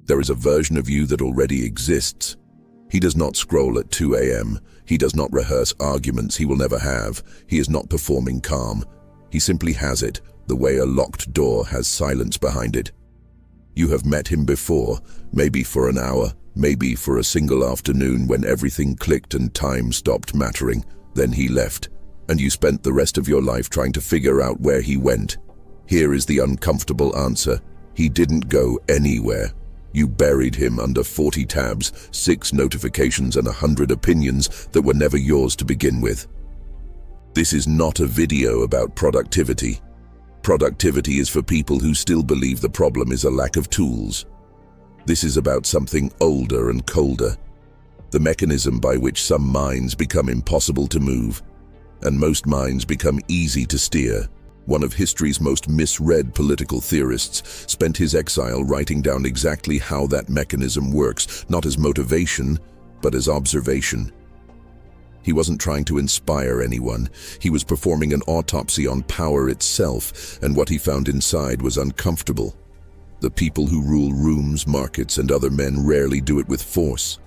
There is a version of you that already exists. He does not scroll at 2 a.m. He does not rehearse arguments he will never have. He is not performing calm. He simply has it, the way a locked door has silence behind it. You have met him before, maybe for an hour, maybe for a single afternoon when everything clicked and time stopped mattering. Then he left, and you spent the rest of your life trying to figure out where he went. Here is the uncomfortable answer. He didn't go anywhere. You buried him under 40 tabs, 6 notifications, and 100 opinions that were never yours to begin with. This is not a video about productivity. Productivity is for people who still believe the problem is a lack of tools. This is about something older and colder. The mechanism by which some minds become impossible to move, and most minds become easy to steer. One of history's most misread political theorists spent his exile writing down exactly how that mechanism works, not as motivation, but as observation. He wasn't trying to inspire anyone. He was performing an autopsy on power itself, and what he found inside was uncomfortable. The people who rule rooms, markets, and other men rarely do it with force.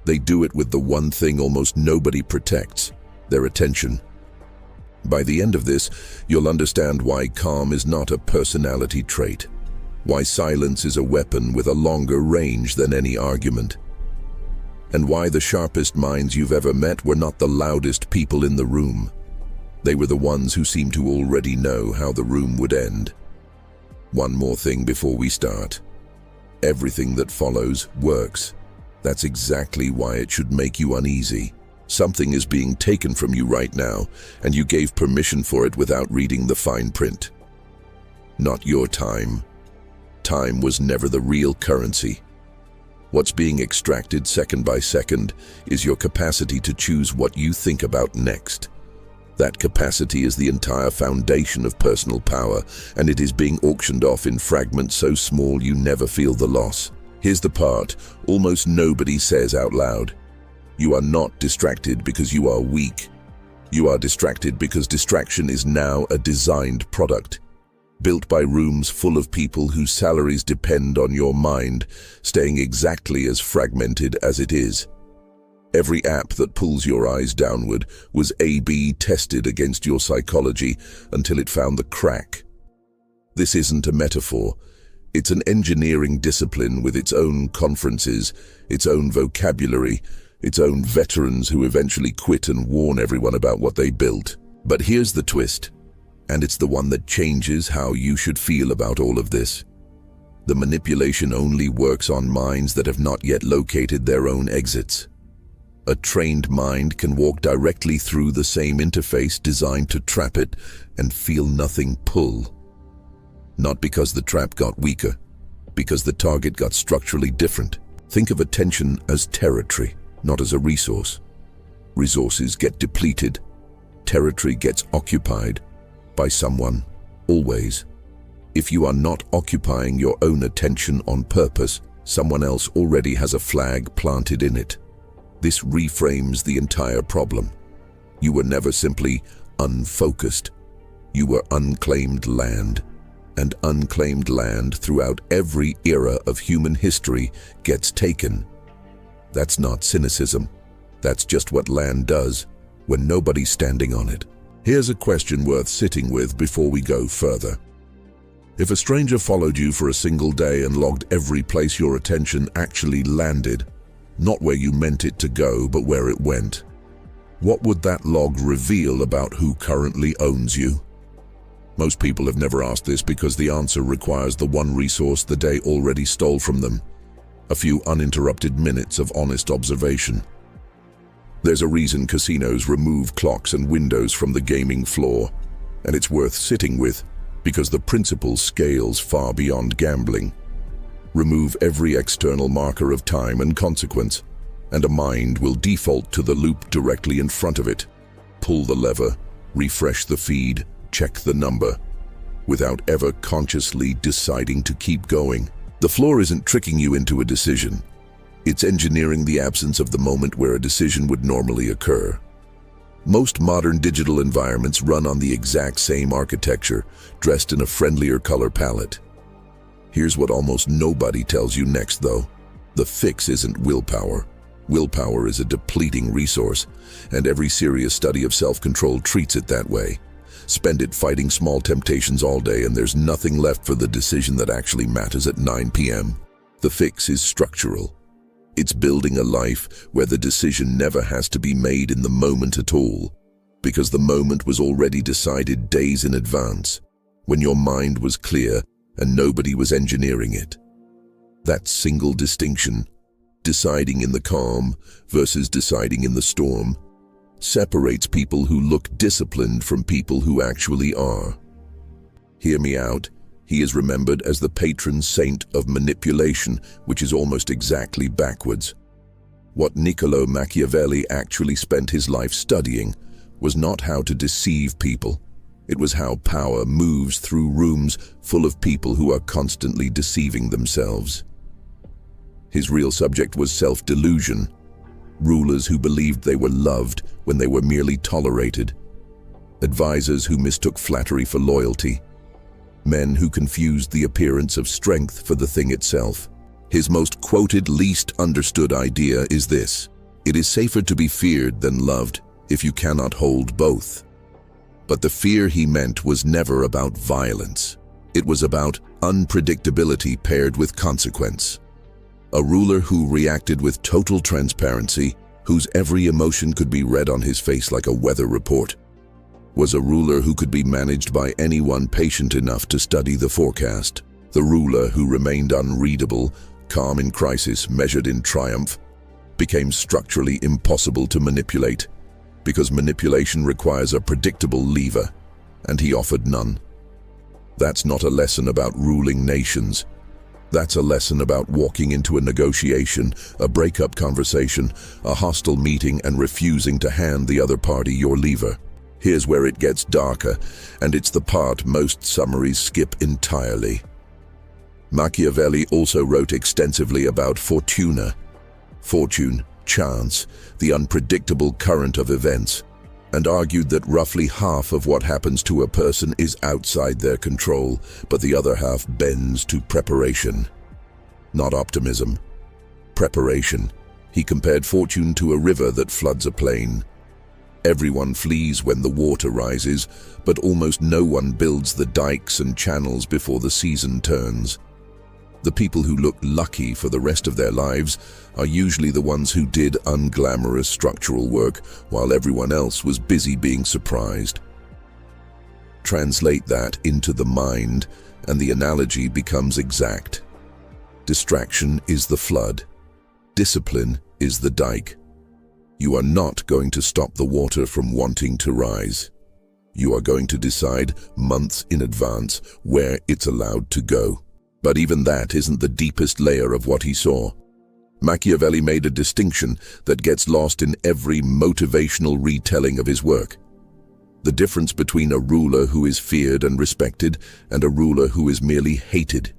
They do it with the one thing almost nobody protects: their attention. By the end of this, you'll understand why calm is not a personality trait, why silence is a weapon with a longer range than any argument, and why the sharpest minds you've ever met were not the loudest people in the room. They were the ones who seemed to already know how the room would end. One more thing before we start. Everything that follows works. That's exactly why it should make you uneasy. Something is being taken from you right now, and you gave permission for it without reading the fine print. Not your time. Time was never the real currency. What's being extracted second by second is your capacity to choose what you think about next. That capacity is the entire foundation of personal power, and it is being auctioned off in fragments so small you never feel the loss. Here's the part almost nobody says out loud. You are not distracted because you are weak. You are distracted because distraction is now a designed product, built by rooms full of people whose salaries depend on your mind staying exactly as fragmented as it is. Every app that pulls your eyes downward was A/B tested against your psychology until it found the crack. This isn't a metaphor. It's an engineering discipline with its own conferences, its own vocabulary, its own veterans who eventually quit and warn everyone about what they built. But here's the twist, and it's the one that changes how you should feel about all of this. The manipulation only works on minds that have not yet located their own exits. A trained mind can walk directly through the same interface designed to trap it and feel nothing pull. Not because the trap got weaker, because the target got structurally different. Think of attention as territory, not as a resource. Resources get depleted. Territory gets occupied by someone, always. If you are not occupying your own attention on purpose, someone else already has a flag planted in it. This reframes the entire problem. You were never simply unfocused. You were unclaimed land. And unclaimed land throughout every era of human history gets taken. That's not cynicism. That's just what land does when nobody's standing on it. Here's a question worth sitting with before we go further. If a stranger followed you for a single day and logged every place your attention actually landed, not where you meant it to go, but where it went, what would that log reveal about who currently owns you? Most people have never asked this because the answer requires the one resource the day already stole from them: a few uninterrupted minutes of honest observation. There's a reason casinos remove clocks and windows from the gaming floor, and it's worth sitting with because the principle scales far beyond gambling. Remove every external marker of time and consequence, and a mind will default to the loop directly in front of it. Pull the lever, refresh the feed, check the number, without ever consciously deciding to keep going. The floor isn't tricking you into a decision. It's engineering the absence of the moment where a decision would normally occur. Most modern digital environments run on the exact same architecture, dressed in a friendlier color palette. Here's what almost nobody tells you next, though. The fix isn't willpower. Willpower is a depleting resource, and every serious study of self-control treats it that way. Spend it fighting small temptations all day, and there's nothing left for the decision that actually matters at 9 p.m. The fix is structural. It's building a life where the decision never has to be made in the moment at all, because the moment was already decided days in advance, when your mind was clear and nobody was engineering it. That single distinction, deciding in the calm versus deciding in the storm, separates people who look disciplined from people who actually are. Hear me out. He is remembered as the patron saint of manipulation, which is almost exactly backwards. What Niccolo Machiavelli actually spent his life studying was not how to deceive people. It was how power moves through rooms full of people who are constantly deceiving themselves. His real subject was self-delusion, rulers who believed they were loved when they were merely tolerated, advisors who mistook flattery for loyalty, men who confused the appearance of strength for the thing itself. His most quoted, least understood idea is this: it is safer to be feared than loved if you cannot hold both. But the fear he meant was never about violence. It was about unpredictability paired with consequence. A ruler who reacted with total transparency, whose every emotion could be read on his face like a weather report, was a ruler who could be managed by anyone patient enough to study the forecast. The ruler who remained unreadable, calm in crisis, measured in triumph, became structurally impossible to manipulate, because manipulation requires a predictable lever, and he offered none. That's not a lesson about ruling nations. That's a lesson about walking into a negotiation, a breakup conversation, a hostile meeting, and refusing to hand the other party your lever. Here's where it gets darker, and it's the part most summaries skip entirely. Machiavelli also wrote extensively about fortuna, fortune, chance, the unpredictable current of events, and argued that roughly half of what happens to a person is outside their control, but the other half bends to preparation. Not optimism. Preparation. He compared fortune to a river that floods a plain. Everyone flees when the water rises, but almost no one builds the dikes and channels before the season turns. The people who look lucky for the rest of their lives are usually the ones who did unglamorous structural work while everyone else was busy being surprised. Translate that into the mind, and the analogy becomes exact. Distraction is the flood. Discipline is the dike. You are not going to stop the water from wanting to rise. You are going to decide months in advance where it's allowed to go. But even that isn't the deepest layer of what he saw. Machiavelli made a distinction that gets lost in every motivational retelling of his work. The difference between a ruler who is feared and respected and a ruler who is merely hated.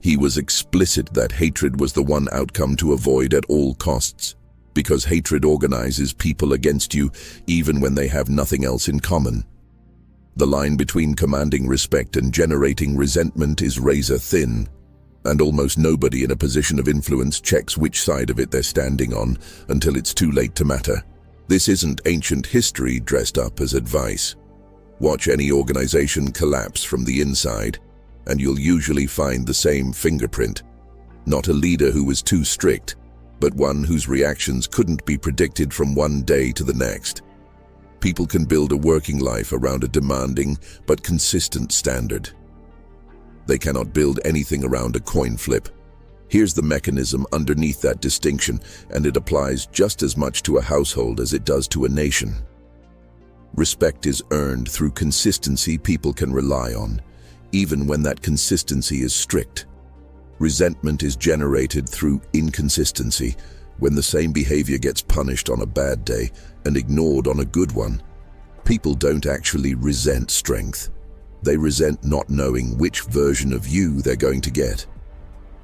He was explicit that hatred was the one outcome to avoid at all costs, because hatred organizes people against you even when they have nothing else in common. The line between commanding respect and generating resentment is razor thin, and almost nobody in a position of influence checks which side of it they're standing on until it's too late to matter. This isn't ancient history dressed up as advice. Watch any organization collapse from the inside, and you'll usually find the same fingerprint. Not a leader who was too strict, but one whose reactions couldn't be predicted from one day to the next. People can build a working life around a demanding but consistent standard. They cannot build anything around a coin flip. Here's the mechanism underneath that distinction, and it applies just as much to a household as it does to a nation. Respect is earned through consistency people can rely on, even when that consistency is strict. Resentment is generated through inconsistency, when the same behavior gets punished on a bad day and ignored on a good one. People don't actually resent strength. They resent not knowing which version of you they're going to get.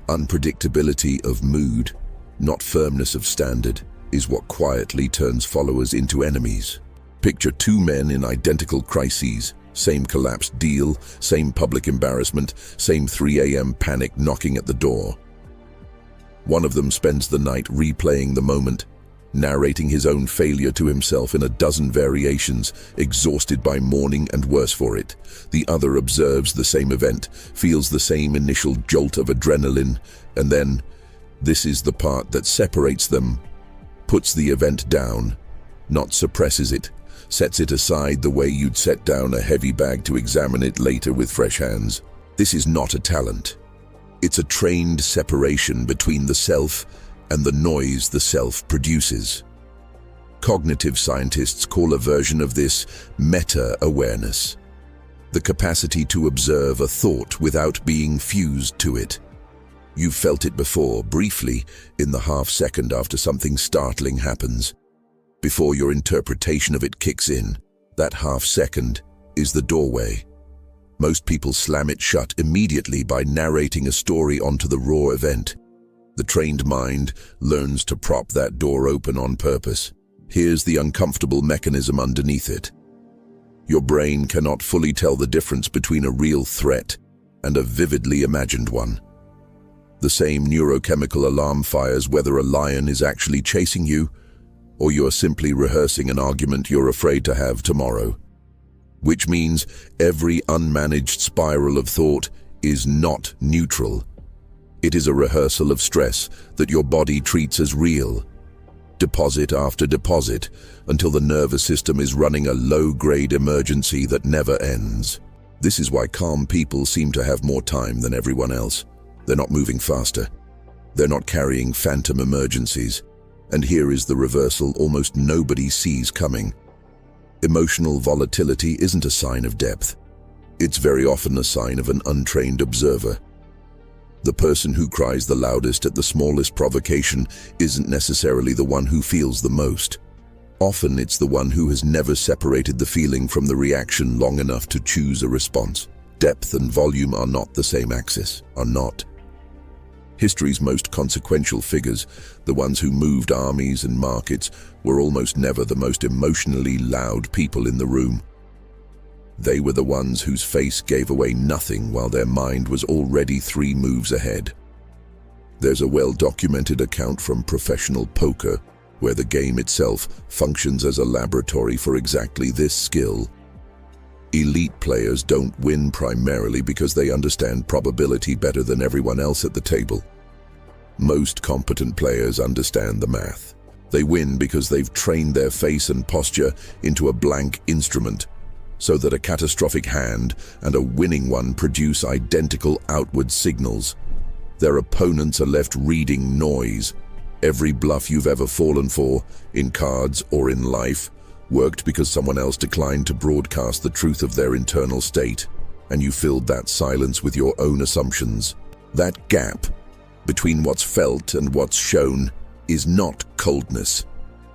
Unpredictability of mood, not firmness of standard, is what quietly turns followers into enemies. Picture two men in identical crises, Same collapsed deal, same public embarrassment, same 3 a.m. panic knocking at the door. One of them spends the night replaying the moment, narrating his own failure to himself in a dozen variations, exhausted by mourning and worse for it. The other observes the same event, feels the same initial jolt of adrenaline, and then, this is the part that separates them, puts the event down, not suppresses it, sets it aside the way you'd set down a heavy bag to examine it later with fresh hands. This is not a talent. It's a trained separation between the self and the noise the self produces. Cognitive scientists call a version of this meta-awareness, the capacity to observe a thought without being fused to it. You've felt it before, briefly, in the half-second after something startling happens. Before your interpretation of it kicks in, that half-second is the doorway. Most people slam it shut immediately by narrating a story onto the raw event. The trained mind learns to prop that door open on purpose. Here's the uncomfortable mechanism underneath it. Your brain cannot fully tell the difference between a real threat and a vividly imagined one. The same neurochemical alarm fires whether a lion is actually chasing you or you're simply rehearsing an argument you're afraid to have tomorrow. Which means every unmanaged spiral of thought is not neutral. It is a rehearsal of stress that your body treats as real, deposit after deposit, until the nervous system is running a low-grade emergency that never ends. This is why calm people seem to have more time than everyone else. They're not moving faster. They're not carrying phantom emergencies. And here is the reversal almost nobody sees coming. Emotional volatility isn't a sign of depth. It's very often a sign of an untrained observer. The person who cries the loudest at the smallest provocation isn't necessarily the one who feels the most. Often it's the one who has never separated the feeling from the reaction long enough to choose a response. Depth and volume are not the same axis, are not. History's most consequential figures, the ones who moved armies and markets, were almost never the most emotionally loud people in the room. They were the ones whose face gave away nothing while their mind was already 3 moves ahead. There's a well-documented account from professional poker, where the game itself functions as a laboratory for exactly this skill. Elite players don't win primarily because they understand probability better than everyone else at the table. Most competent players understand the math. They win because they've trained their face and posture into a blank instrument, so that a catastrophic hand and a winning one produce identical outward signals. Their opponents are left reading noise. Every bluff you've ever fallen for, in cards or in life, worked because someone else declined to broadcast the truth of their internal state, and you filled that silence with your own assumptions. That gap between what's felt and what's shown is not coldness,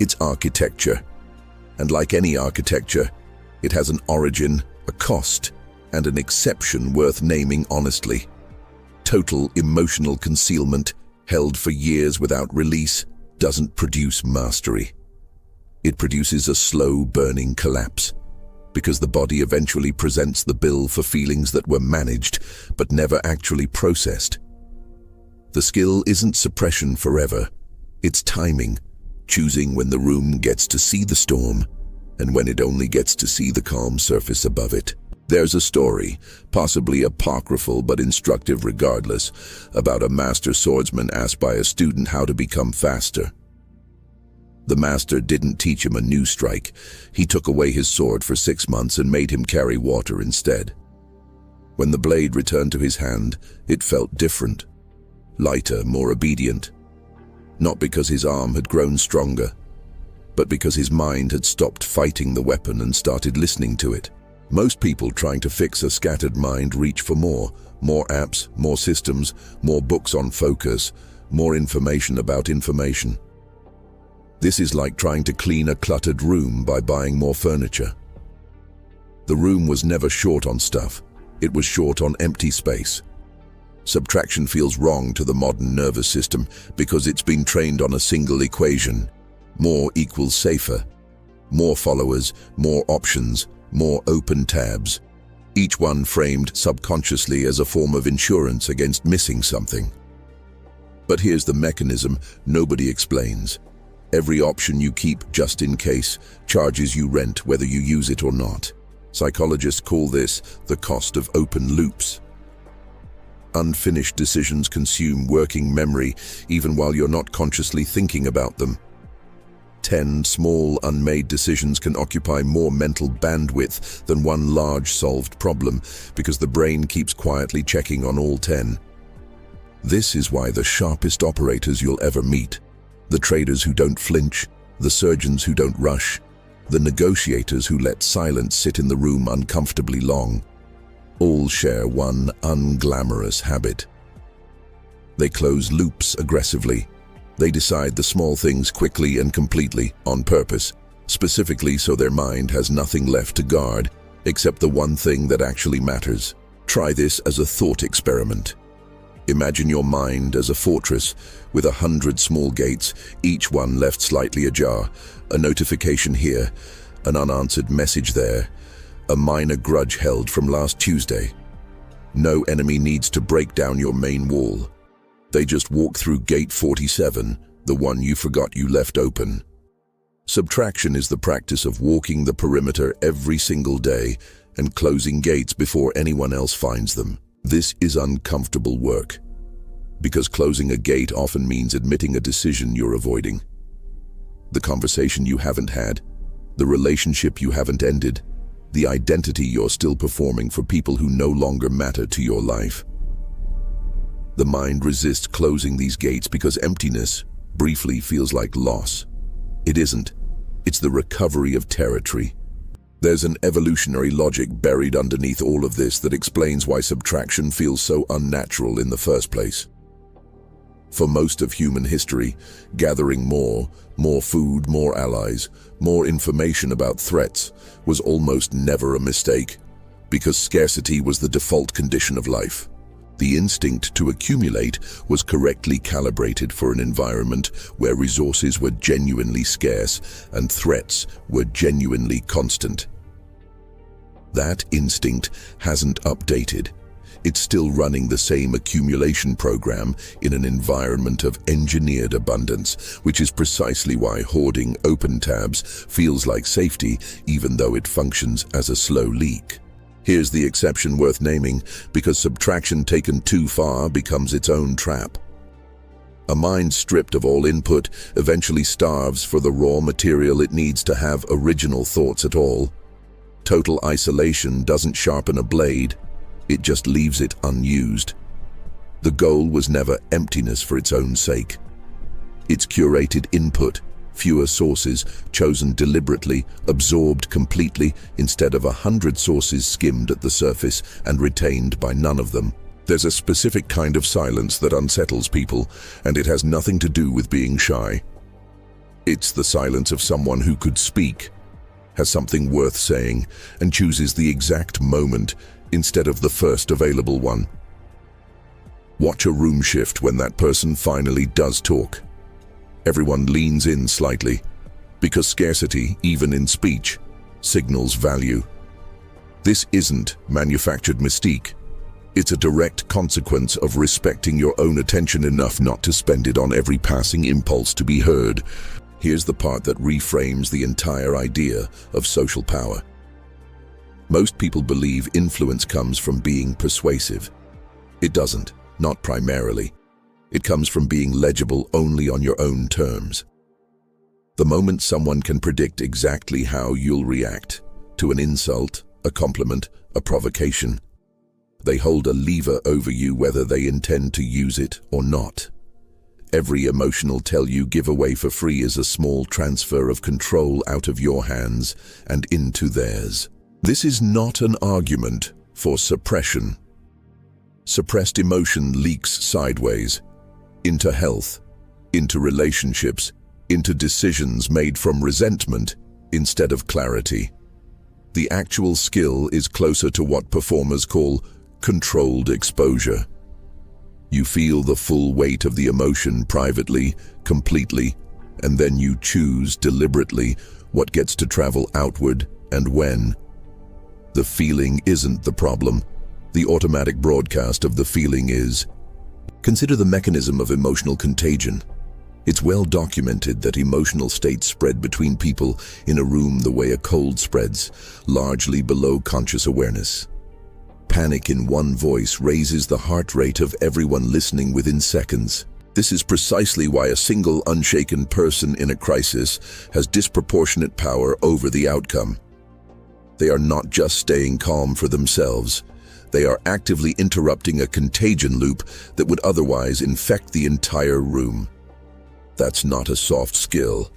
it's architecture. And like any architecture, it has an origin, a cost, and an exception worth naming honestly. Total emotional concealment, held for years without release, doesn't produce mastery. It produces a slow burning collapse, because the body eventually presents the bill for feelings that were managed but never actually processed. The skill isn't suppression forever, it's timing, choosing when the room gets to see the storm and when it only gets to see the calm surface above it. There's a story, possibly apocryphal but instructive regardless, about a master swordsman asked by a student how to become faster. The master didn't teach him a new strike. He took away his sword for 6 months and made him carry water instead. When the blade returned to his hand, it felt different, lighter, more obedient. Not because his arm had grown stronger, but because his mind had stopped fighting the weapon and started listening to it. Most people trying to fix a scattered mind reach for more apps, more systems, more books on focus, more information about information. This is like trying to clean a cluttered room by buying more furniture. The room was never short on stuff, it was short on empty space. Subtraction feels wrong to the modern nervous system because it's been trained on a single equation. More equals safer. More followers, more options, more open tabs. each one framed subconsciously as a form of insurance against missing something. But here's the mechanism nobody explains. Every option you keep just in case charges you rent whether you use it or not. Psychologists call this the cost of open loops. Unfinished decisions consume working memory even while you're not consciously thinking about them. 10 small, unmade decisions can occupy more mental bandwidth than one large solved problem because the brain keeps quietly checking on all 10. This is why the sharpest operators you'll ever meet, the traders who don't flinch, the surgeons who don't rush, the negotiators who let silence sit in the room uncomfortably long, all share one unglamorous habit. They close loops aggressively. They decide the small things quickly and completely, on purpose, specifically so their mind has nothing left to guard except the one thing that actually matters. Try this as a thought experiment. Imagine your mind as a fortress with 100 small gates, each one left slightly ajar. A notification here, an unanswered message there, a minor grudge held from last Tuesday. No enemy needs to break down your main wall. They just walk through gate 47, the one you forgot you left open. Subtraction is the practice of walking the perimeter every single day and closing gates before anyone else finds them. This is uncomfortable work, because closing a gate often means admitting a decision you're avoiding. The conversation you haven't had, the relationship you haven't ended, the identity you're still performing for people who no longer matter to your life. The mind resists closing these gates because emptiness briefly feels like loss. It isn't. It's the recovery of territory. There's an evolutionary logic buried underneath all of this that explains why subtraction feels so unnatural in the first place. For most of human history, gathering more food, more allies, more information about threats was almost never a mistake, because scarcity was the default condition of life. The instinct to accumulate was correctly calibrated for an environment where resources were genuinely scarce and threats were genuinely constant. That instinct hasn't updated. It's still running the same accumulation program in an environment of engineered abundance, which is precisely why hoarding open tabs feels like safety, even though it functions as a slow leak. Here's the exception worth naming, because subtraction taken too far becomes its own trap. A mind stripped of all input eventually starves for the raw material it needs to have original thoughts at all. Total isolation doesn't sharpen a blade, it just leaves it unused. The goal was never emptiness for its own sake. It's curated input, fewer sources, chosen deliberately, absorbed completely, instead of 100 sources skimmed at the surface and retained by none of them. There's a specific kind of silence that unsettles people, and it has nothing to do with being shy. It's the silence of someone who could speak, has something worth saying, and chooses the exact moment instead of the first available one. Watch a room shift when that person finally does talk. Everyone leans in slightly, because scarcity, even in speech, signals value. This isn't manufactured mystique. It's a direct consequence of respecting your own attention enough not to spend it on every passing impulse to be heard. Here's the part that reframes the entire idea of social power. Most people believe influence comes from being persuasive. It doesn't, not primarily. It comes from being legible only on your own terms. The moment someone can predict exactly how you'll react to an insult, a compliment, a provocation, they hold a lever over you whether they intend to use it or not. Every emotional tell you give away for free is a small transfer of control out of your hands and into theirs. This is not an argument for suppression. Suppressed emotion leaks sideways, into health, into relationships, into decisions made from resentment instead of clarity. The actual skill is closer to what performers call controlled exposure. You feel the full weight of the emotion privately, completely, and then you choose deliberately what gets to travel outward and when. The feeling isn't the problem. The automatic broadcast of the feeling is. Consider the mechanism of emotional contagion. It's well documented that emotional states spread between people in a room the way a cold spreads, largely below conscious awareness. Panic in one voice raises the heart rate of everyone listening within seconds. This is precisely why a single unshaken person in a crisis has disproportionate power over the outcome. They are not just staying calm for themselves. They are actively interrupting a contagion loop that would otherwise infect the entire room. That's not a soft skill.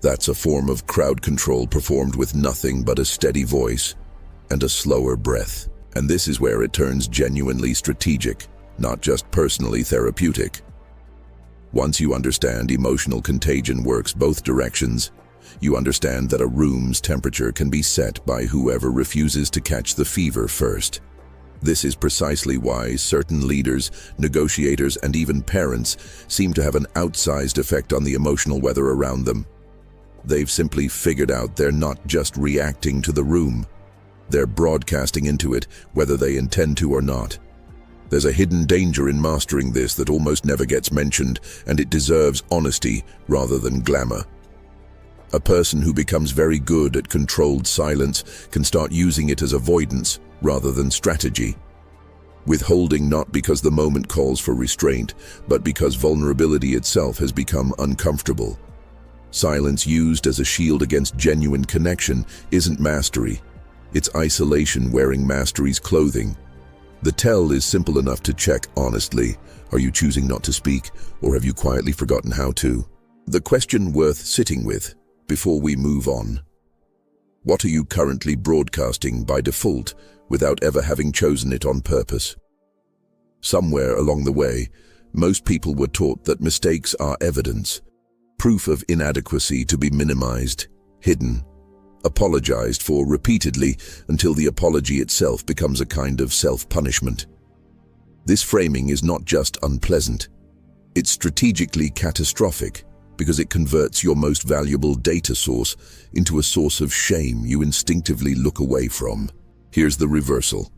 That's a form of crowd control performed with nothing but a steady voice and a slower breath. And this is where it turns genuinely strategic, not just personally therapeutic. Once you understand emotional contagion works both directions, you understand that a room's temperature can be set by whoever refuses to catch the fever first. This is precisely why certain leaders, negotiators, and even parents seem to have an outsized effect on the emotional weather around them. They've simply figured out they're not just reacting to the room. They're broadcasting into it, whether they intend to or not. There's a hidden danger in mastering this that almost never gets mentioned, and it deserves honesty rather than glamour. A person who becomes very good at controlled silence can start using it as avoidance rather than strategy. Withholding not because the moment calls for restraint, but because vulnerability itself has become uncomfortable. Silence used as a shield against genuine connection isn't mastery. It's isolation wearing mastery's clothing. The tell is simple enough to check honestly. Are you choosing not to speak, or have you quietly forgotten how to? The question worth sitting with before we move on. What are you currently broadcasting by default without ever having chosen it on purpose? Somewhere along the way, most people were taught that mistakes are evidence, proof of inadequacy to be minimized, hidden, apologized for repeatedly until the apology itself becomes a kind of self-punishment. This framing is not just unpleasant, it's strategically catastrophic because it converts your most valuable data source into a source of shame you instinctively look away from. Here's the reversal.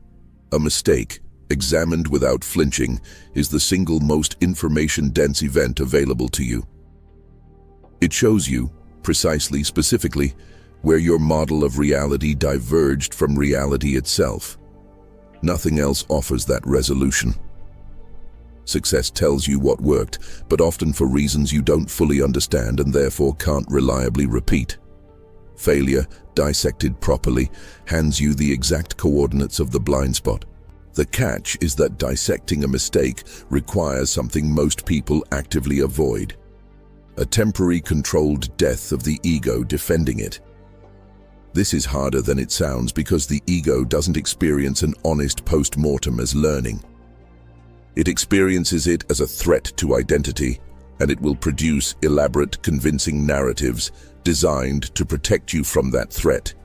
A mistake, examined without flinching, is the single most information-dense event available to you. It shows you, precisely, specifically, where your model of reality diverged from reality itself. Nothing else offers that resolution. Success tells you what worked, but often for reasons you don't fully understand and therefore can't reliably repeat. Failure, dissected properly, hands you the exact coordinates of the blind spot. The catch is that dissecting a mistake requires something most people actively avoid: a temporary controlled death of the ego defending it. This is harder than it sounds because the ego doesn't experience an honest post-mortem as learning. It experiences it as a threat to identity, and it will produce elaborate, convincing narratives designed to protect you from that threat.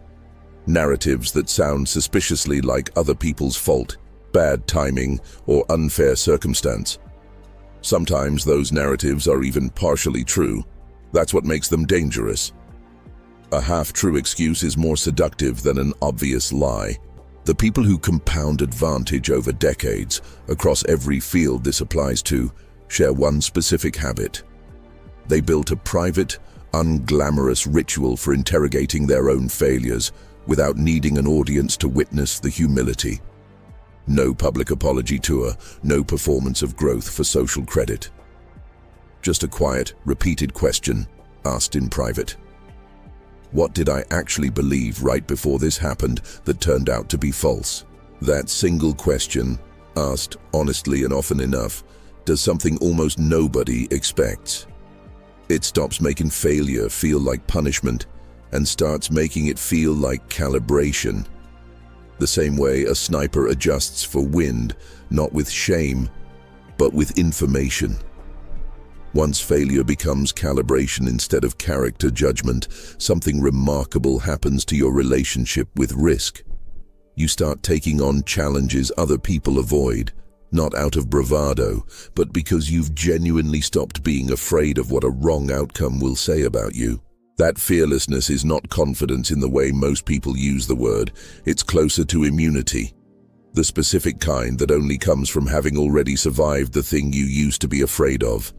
Narratives that sound suspiciously like other people's fault, bad timing, or unfair circumstance. Sometimes those narratives are even partially true. That's what makes them dangerous. A half-true excuse is more seductive than an obvious lie. The people who compound advantage over decades, across every field this applies to, share one specific habit. They built a private, unglamorous ritual for interrogating their own failures without needing an audience to witness the humility. No public apology tour, no performance of growth for social credit. Just a quiet, repeated question, asked in private. What did I actually believe right before this happened that turned out to be false? That single question, asked honestly and often enough, does something almost nobody expects. It stops making failure feel like punishment and starts making it feel like calibration. The same way a sniper adjusts for wind, not with shame, but with information. Once failure becomes calibration instead of character judgment, something remarkable happens to your relationship with risk. You start taking on challenges other people avoid, not out of bravado, but because you've genuinely stopped being afraid of what a wrong outcome will say about you. That fearlessness is not confidence in the way most people use the word. It's closer to immunity, the specific kind that only comes from having already survived the thing you used to be afraid of.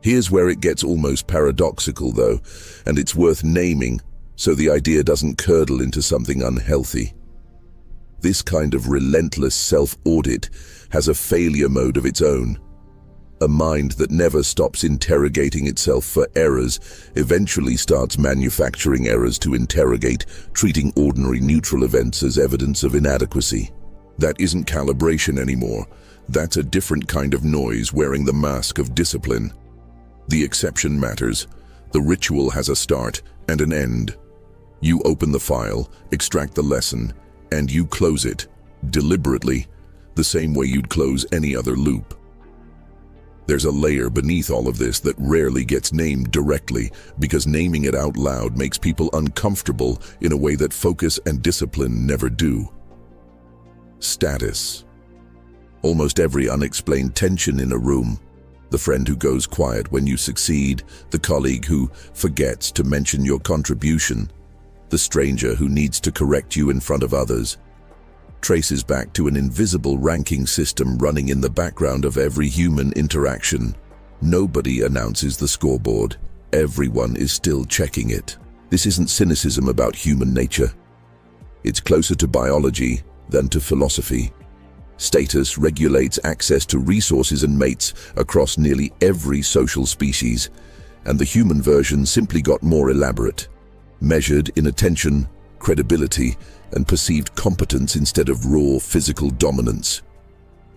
Here's where it gets almost paradoxical, though, and it's worth naming so the idea doesn't curdle into something unhealthy. This kind of relentless self-audit has a failure mode of its own. A mind that never stops interrogating itself for errors eventually starts manufacturing errors to interrogate, treating ordinary neutral events as evidence of inadequacy. That isn't calibration anymore. That's a different kind of noise wearing the mask of discipline. The exception matters. The ritual has a start and an end. You open the file, extract the lesson, and you close it, deliberately, the same way you'd close any other loop. There's a layer beneath all of this that rarely gets named directly, because naming it out loud makes people uncomfortable in a way that focus and discipline never do. Status. Almost every unexplained tension in a room. The friend who goes quiet when you succeed, the colleague who forgets to mention your contribution, the stranger who needs to correct you in front of others, traces back to an invisible ranking system running in the background of every human interaction. Nobody announces the scoreboard. Everyone is still checking it. This isn't cynicism about human nature. It's closer to biology than to philosophy. Status regulates access to resources and mates across nearly every social species, and the human version simply got more elaborate, measured in attention, credibility, and perceived competence instead of raw physical dominance.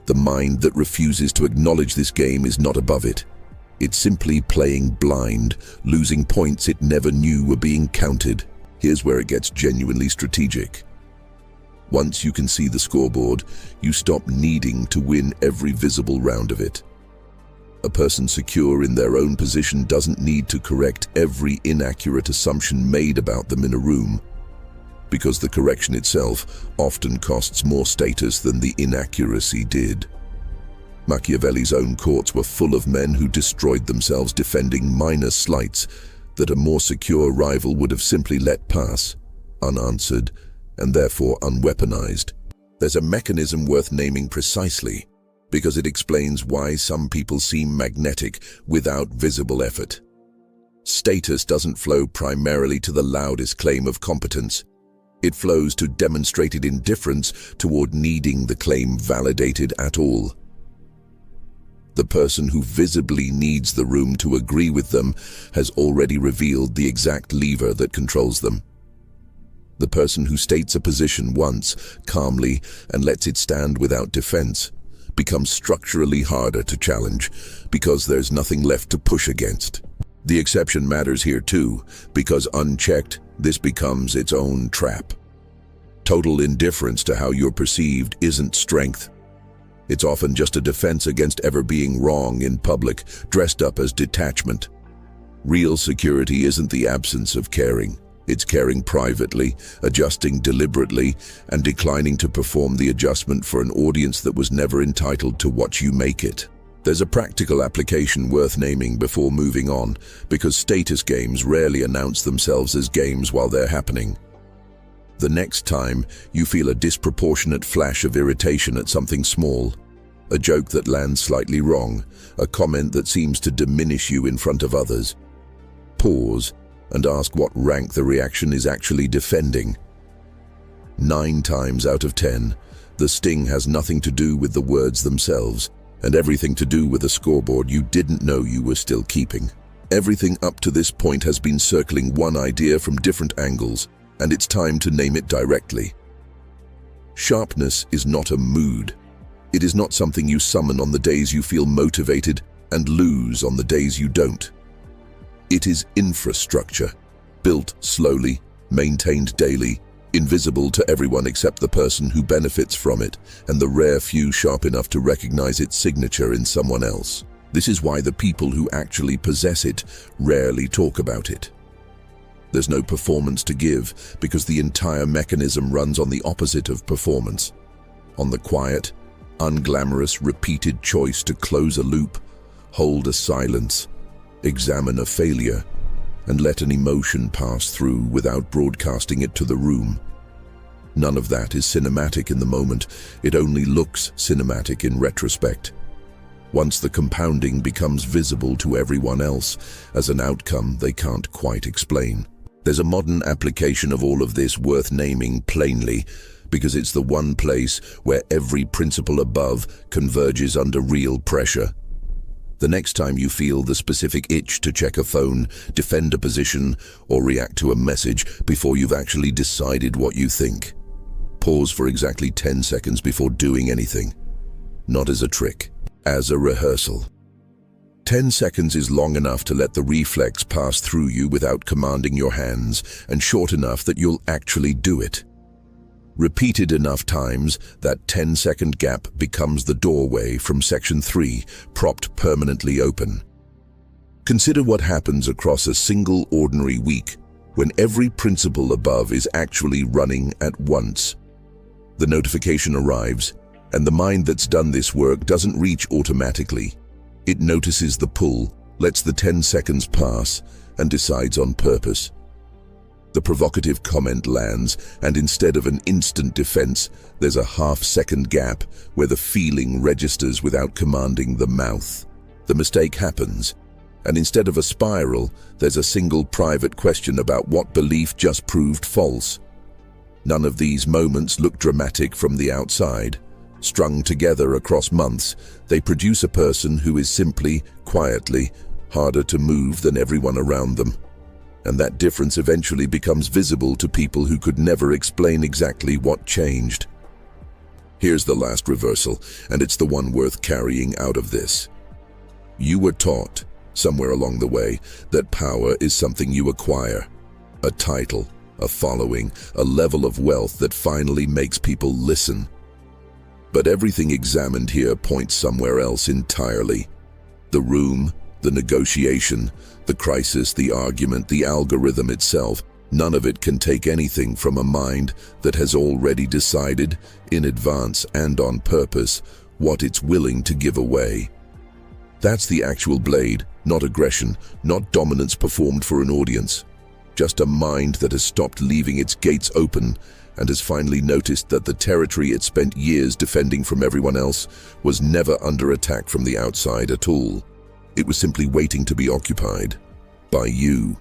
The mind that refuses to acknowledge this game is not above it. It's simply playing blind, losing points it never knew were being counted. Here's where it gets genuinely strategic. Once you can see the scoreboard, you stop needing to win every visible round of it. A person secure in their own position doesn't need to correct every inaccurate assumption made about them in a room, because the correction itself often costs more status than the inaccuracy did. Machiavelli's own courts were full of men who destroyed themselves defending minor slights that a more secure rival would have simply let pass, unanswered, and therefore unweaponized. There's a mechanism worth naming precisely, because it explains why some people seem magnetic without visible effort. Status doesn't flow primarily to the loudest claim of competence. It flows to demonstrated indifference toward needing the claim validated at all. The person who visibly needs the room to agree with them has already revealed the exact lever that controls them. The person who states a position once, calmly, and lets it stand without defense, becomes structurally harder to challenge because there's nothing left to push against. The exception matters here too, because unchecked, this becomes its own trap. Total indifference to how you're perceived isn't strength. It's often just a defense against ever being wrong in public, dressed up as detachment. Real security isn't the absence of caring. It's caring privately, adjusting deliberately, and declining to perform the adjustment for an audience that was never entitled to what you make it. There's a practical application worth naming before moving on, because status games rarely announce themselves as games while they're happening. The next time you feel a disproportionate flash of irritation at something small, a joke that lands slightly wrong, a comment that seems to diminish you in front of others, pause and ask what rank the reaction is actually defending. 9 times out of 10, the sting has nothing to do with the words themselves, and everything to do with a scoreboard you didn't know you were still keeping. Everything up to this point has been circling one idea from different angles, and it's time to name it directly. Sharpness is not a mood. It is not something you summon on the days you feel motivated and lose on the days you don't. It is infrastructure, built slowly, maintained daily, invisible to everyone except the person who benefits from it, and the rare few sharp enough to recognize its signature in someone else. This is why the people who actually possess it rarely talk about it. There's no performance to give, because the entire mechanism runs on the opposite of performance. On the quiet, unglamorous, repeated choice to close a loop, hold a silence, examine a failure, and let an emotion pass through without broadcasting it to the room. None of that is cinematic in the moment, it only looks cinematic in retrospect. Once the compounding becomes visible to everyone else as an outcome they can't quite explain. There's a modern application of all of this worth naming plainly, because it's the one place where every principle above converges under real pressure. The next time you feel the specific itch to check a phone, defend a position, or react to a message before you've actually decided what you think, pause for exactly 10 seconds before doing anything. Not as a trick, as a rehearsal. 10 seconds is long enough to let the reflex pass through you without commanding your hands, and short enough that you'll actually do it. Repeated enough times, that 10-second gap becomes the doorway from section 3, propped permanently open. Consider what happens across a single ordinary week, when every principle above is actually running at once. The notification arrives, and the mind that's done this work doesn't reach automatically. It notices the pull, lets the 10 seconds pass, and decides on purpose. The provocative comment lands, and instead of an instant defense, there's a half-second gap where the feeling registers without commanding the mouth. The mistake happens, and instead of a spiral, there's a single private question about what belief just proved false. None of these moments look dramatic from the outside. Strung together across months, they produce a person who is simply, quietly, harder to move than everyone around them. And that difference eventually becomes visible to people who could never explain exactly what changed. Here's the last reversal, and it's the one worth carrying out of this. You were taught, somewhere along the way, that power is something you acquire. A title, a following, a level of wealth that finally makes people listen. But everything examined here points somewhere else entirely. The room, the negotiation, the crisis, the argument, the algorithm itself, none of it can take anything from a mind that has already decided, in advance and on purpose, what it's willing to give away. That's the actual blade, not aggression, not dominance performed for an audience. Just a mind that has stopped leaving its gates open and has finally noticed that the territory it spent years defending from everyone else was never under attack from the outside at all. It was simply waiting to be occupied by you.